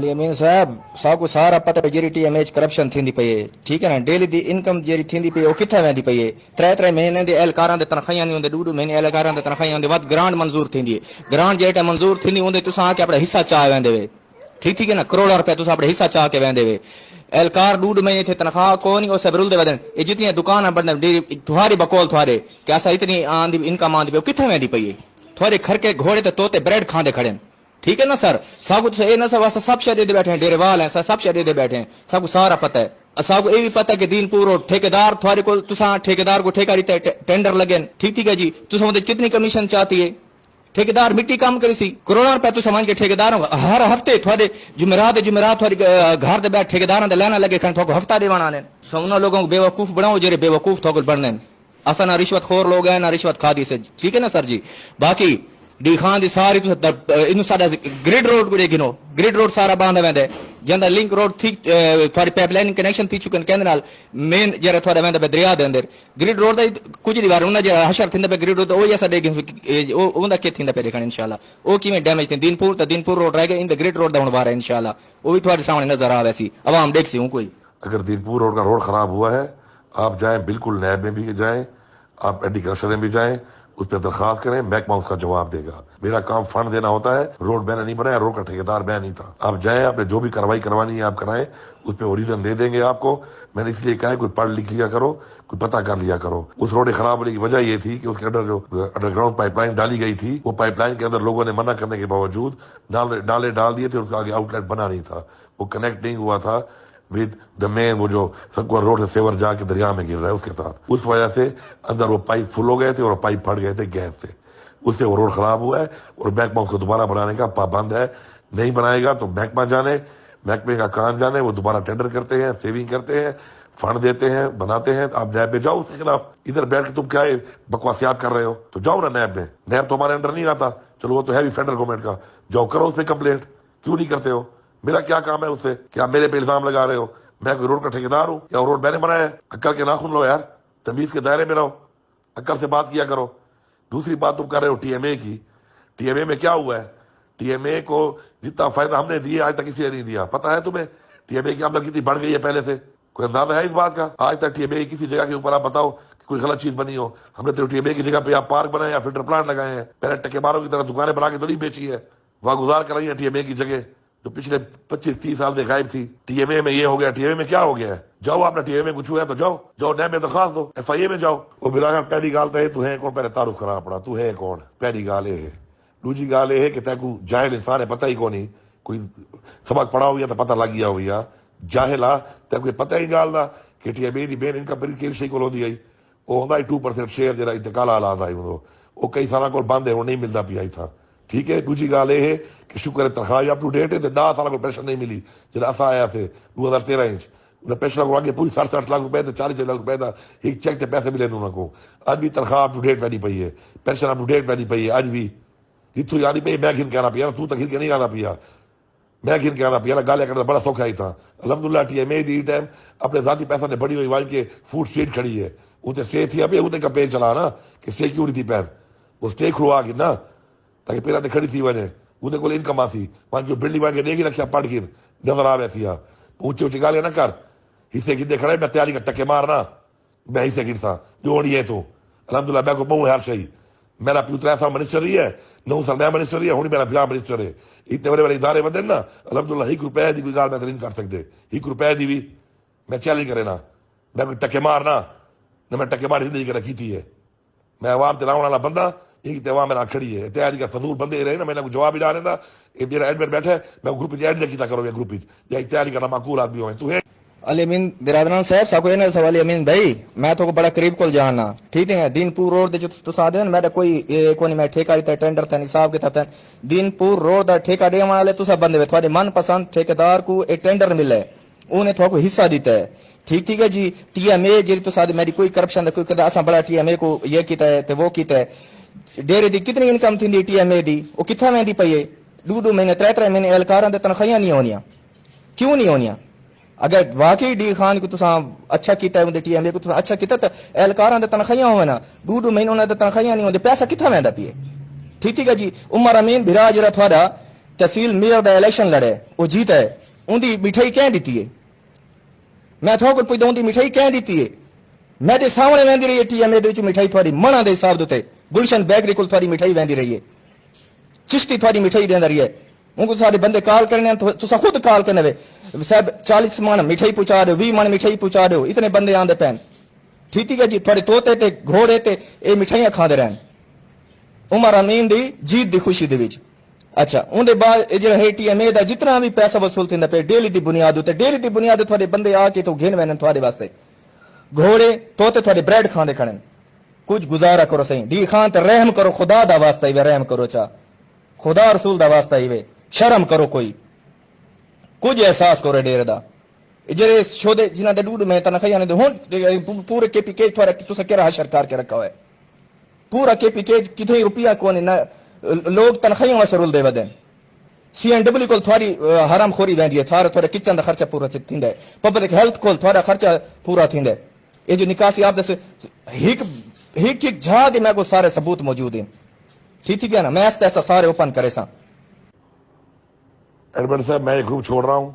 अली अमीन साहब साकू सारा पता पे जेरी टीएमए करप्शन थींदी पई है, ठीक है ना। डेली दी इनकम जेरी थींदी पई है, किथे वेंदी पई है। 3 महीने दे एहलकारां दे तनख़्वाहां नहीं होंदे, 2 महीने एहलकारां दे तनख़्वाहां होंदे, वध ग्रांट मंजूर थींदी है। ग्रांट जेटा मंजूर थींदी होंदे तुसां आके अपना हिस्सा चाह वेंदे वे, ठीक है ना। करोड़ों रुपया तुसां अपना हिस्सा चाह के वेंदे वे। एहलकार 2 महीने थे तनख्वाह को नहीं, उसे बरुल दे वदन ये जितनी दुकान बढ़ने तुम्हारी बकौल थोड़े कि असा इतनी आंदी इनकम आंदी पे किथे वेंदी पई है। थोड़े खर के घोड़े ते तोते ब्रेड खांदे खड़े, ठीक है ना सर। सागु तो ये ना सब शहर दे बैठे हैं, डेरेवाल हैं सब शहर दे बैठे हैं, सबको सारा पता है। सागु ये भी पता है कि दीनपुर और ठेकेदार थोड़े को तुसा ठेकेदार को ठेका रीते टेंडर लगे, ठीक है जी। तुसा कितनी कमीशन चाहती है। ठेकेदार मिट्टी काम करी सी, करोड़ों रुपया तू समझ के ठेकेदार हर हफ्ते थोड़े जुमेरात थोड़ी घर दे बैठ ठेकेदार लाना लगे खन थोको हफ्ता देवाना ने। उन लोगों को बेवकूफ बनाओ जेरे बेवकूफ थोको बनने। असा ना रिश्वत खोर लोग हैं ना रिश्वत खादी से, ठीक है ना सर जी। बाकी डी खान दी सारी इन साडा ग्रिड रोड को गिनो, ग्रिड रोड सारा बांधा वेंदे जंदा लिंक रोड थी थोड़ी पाइपलाइन कनेक्शन थी चुकन कहंदे नाल मेन जरा थोड़ा वेंदे पे दरिया दे अंदर ग्रिड रोड दा कुछ दी वार उन जे हशर थिंदे पे ग्रिड रोड ओ ऐसा देख ओ उंदा के थिंदे पे देखण इंशाल्लाह ओ किवें डैमेज थी। दीनपुर रोड रह गए इन द ग्रिड रोड दा हुन वार है इंशाल्लाह, ओ भी थोड़े सामने नजर आ वैसी आवाम देख सी हूं। कोई अगर दीनपुर रोड का रोड खराब हुआ है आप जाएं, बिल्कुल नैब में भी जाएं, आप एंटी करप्शन में भी जाएं, उस पर दरखास्त करें, महकमा उसका जवाब देगा। मेरा काम फंड देना होता है, रोड मैंने नहीं बनाया, रोड का ठेकेदार मैं नहीं था। आप जाएं, आपने जो भी कार्रवाई करवानी है आप कराएं, उस पर ओरिजिन दे देंगे आपको। मैंने इसलिए कहा है कोई पढ़ लिख लिया करो, कोई पता कर लिया करो। उस रोड खराब होने की वजह ये थी कि उसके अंदर जो अंडरग्राउंड पाइपलाइन डाली गई थी, वो पाइपलाइन के अंदर लोगों ने मना करने के बावजूद नाले डाल दिए थे, उसका आगे आउटलेट बना नहीं था, वो कनेक्ट नहीं हुआ था विद द मेन, वो जो सबको रोड से सेवर जाके दरिया में गिर रहा है उसके साथ। उस वजह से अंदर वो पाइप फुल हो गए थे और पाइप फट गए थे गैस से, उससे वो रोड खराब हुआ है और महकमा उसको दोबारा बनाने का पाबंद है। नहीं बनाएगा तो महकमा जाने, महकमे का कान जाने, वो दोबारा टेंडर करते हैं, सेविंग करते हैं, फंड देते हैं, बनाते हैं। आप नैब में जाओ उसके खिलाफ। इधर बैठ के तुम क्या बकवासियात कर रहे हो, तो जाओ ना नैब में। नैब तो हमारे अंडर नहीं आता, चलो वो तो है भी फेडरल गवर्नमेंट का, जाओ करो उस पर कंप्लेंट। क्यों नहीं करते हो? मेरा क्या काम है उससे? क्या मेरे पे इल्जाम लगा रहे हो? मैं कोई रोड का ठेकेदार हूँ या रोड मैंने बनाया है? अक्ल के नाखून लो यार, तमीज के दायरे में रहो, अक्ल से बात किया करो। दूसरी बात तुम कर रहे हो टीएमए की। टीएमए में क्या हुआ है? टीएमए को जितना फायदा हमने दिया आज तक किसी ने नहीं दिया। पता है तुम्हें टीएमए की आमदनी कितनी बढ़ गई है पहले से? कोई अंदाजा है इस बात का? आज तक टीएमए की किसी जगह के ऊपर आप बताओ कि कोई गलत चीज बनी हो? हमने तो टीएमए की जगह पे आप पार्क बनाए या फिल्टर प्लांट लगाए हैं, पहले टकेमारों की तरह दुकानें बना के तो नहीं बेची है, वहां गुजार कराई है टीएमए की जगह जो पिछले 25-30 साल से गायब थी। टीएमए में ये हो गया, टीएमए में क्या हो गया है? जाओ आपने टीएमए कुछ हुआ है तो जाओ नैब में दरखास्त दो, एफआईए में जाओ। वो बिलाकर पहली गाल तो तू है कौन, पहले तारुफ खराब पड़ा, तू है कौन? पहली गाल ये है। दूसरी गाल ये है कि तैकू जाहिल इंसान है, पता ही कौन नहीं, कोई सबक पढ़ा हुआ तो पता लग गया हुआ जाहिला तैकू पता ही गाल कि टीएमए की मेन इनकम किसी को दी आई वो होंगे 2% शेयर जरा इंतकाल हालात आई वो कई साल को बंद है, वो नहीं मिलता पिया था, ठीक है। दूसरी गाल यह है कि शुक्र है तनख्वाह अप टू डेट है, 10 साल को पेंशन नहीं मिली जरा असा आया थे 2013 पेंशन को आगे पूरी 60-60 लाख रुपए 40 लाख रुपए का एक चेक से पैसे मिले उनको। अज भी तनख्वाह अप टू डेट पैनी पई है, पेंशन अप टू डेट पैनी पई है। अज भी जितों यानी पई मैं घिन के आना पिया, तू तो घिन के नहीं आना पिया, मैं घिन के आना पिया। गालियां करना बड़ा सौखा ही था। अलहमदुल्ला टीएमए दी टाइम अपने जाती पैसा ने बड़ी हुई वाल के फूड स्ट्रीट खड़ी है, उसे स्टे थी अभी उसे कंपेन चला ना कि स्टे क्यों नहीं थी पैन, वो स्टे खुआ गई ना ताकि पेरा ते खड़ी थी वने उन्हें को इनकम आसी वहां जो बिल्डिंग वांगे देगी रखिया पढ़ गिर नजर आ वैसी ऊंचे ऊंचे गालियां ना कर, हिस्से गिरते खड़े मैं तैयारी का टके मारना, मैं हिस्से गिरता जो है तू। अलहमदुल्ला मैं को बहु हर सही, मेरा प्यू 3 साल मिनिस्टर रही है, 9 साल मैं मिनिस्टर रही है, हूँ मेरा बिला मिनिस्टर है। इतने बड़े बड़े इदारे बंदे ना अलहमदुल्ला 1 रुपए की कोई गाल मैं नहीं कर सकते, 1 रुपए की भी मैं चैलेंज करे ना, मैं कोई टके मारना न मैं टके मार जिंदगी रखी थी है। मैं अवाम चलाने वाला बंदा एक तेवा मेरा खड़ी है तैयारी का फजूल बंदे रहे ना, मैंने कुछ जवाब ही डाले ना ये मेरा एडमिट बैठे मैं ग्रुप ऐड नहीं किया करो ग्रुप या तैयारी करना माकूल आदमी हो तू है। अली अमीन बिरादरान साहब साको ये सवाल अमीन भाई मैं तो बड़ा करीब को जाना, ठीक है। दीनपुर रोड दे जो तुसा दे मेरा कोई कोनी मैं ठेका इता टेंडर था हिसाब के था दीनपुर रोड दा ठेका देने वाले तुसा बंदे वे थोड़े मन पसंद ठेकेदार को एक टेंडर मिले उन्हें थोड़ा हिस्सा देता है, ठीक है जी। टीएमए जी तो साथ मेरी कोई करप्शन कोई कदा असा बड़ा टीएमए को ये किया है तो वो किया है। डेरे दी कितनी इनकम थी टीएमए दी वो कितना वेंदी पई है? 2 महीने 3 महीने एहलकारां दे तनख्वाहां नहीं होनियां, क्यों नहीं होनियां? अगर वाकई डी खान को तुसा अच्छा किया है टीएमए को तुसा अच्छा किया तो एहलकारां दे तनख्वाहां होवे ना, 2 महीने उन्हां दे तनख्वाहां नहीं होंदे, पैसा कितना वेंदा पिए, ठीक है जी। उमर अमीन भिरा जरा थोड़ा तहसील मेयर का इलेक्शन लड़े वो जीत है उनकी मिठाई क्या दी है मैं थोड़ा कुछ पुछदा उनकी मिठाई क्या दी है मेरे सामने वेंदी रही है TMA मिठाई थोड़ी मना के हिसाब से गुलशन बेकरी को थोड़ी मिठाई वेंदी रही है चिश्ती थोड़ी मिठाई देंदा रही है उनको सारे बंदे कॉल करने तुसा खुद कॉल करने वे साहब 40 मन मिठाई पहुंचा दो 20 मन मिठाई पहुंचा दो इतने बंदे आंदे पैन ठीक है जी थोड़े तोते ते घोड़े ते ये मिठाइयां खाते रहन उमर अमीन दी जीत दी खुशी दे विच अच्छा उनके बाद जो TMA का जितना भी पैसा वसूल थींदा पे डेली की बुनियाद उत्ते डेली की बुनियाद थोड़े बंदे आके तो घेन वैन थोड़े वास्ते घोड़े तोते थोड़े ब्रेड खांदे खड़न कुछ गुजारा करो सही डी खान ते रहम करो खुदा दा वास्ता ही रहम करो चा खुदा रसूल दा वास्ता ही वे शर्म करो कोई कुछ एहसास करो डेरे दा जेरे शोदे जिन्हां दे डूड में तनखियां ने हुन पूरे KPK थोड़ा तुसा केरा हशर करके रखा हुआ है पूरा KPK किथे रुपया कोने ना लोग तनखियां वसूल दे वदन CNW को थोड़ी हराम खोरी वेंदी है थारा थोड़ा किचन दा खर्चा पूरा थींदा है पब्लिक हेल्थ को थोड़ा खर्चा पूरा थींदा है ये जो निकासी आप दस हिक झा दे मैं को सारे सबूत मौजूद हैं ठीक है ना मैं ऐसा सारे ओपन करे सा एडवर्ड साहब मैं ये ग्रुप छोड़ रहा हूँ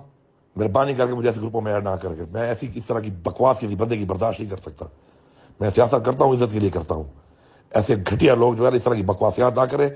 मेहरबानी करके मुझे ऐसे ग्रुपों में ऐड ना करके मैं ऐसी इस तरह की बकवास किसी बंदे की बर्दाश्त नहीं कर सकता मैं सियासत करता हूँ इज्जत के लिए करता हूँ ऐसे घटिया लोग जो है इस तरह की बकवासियात ना करें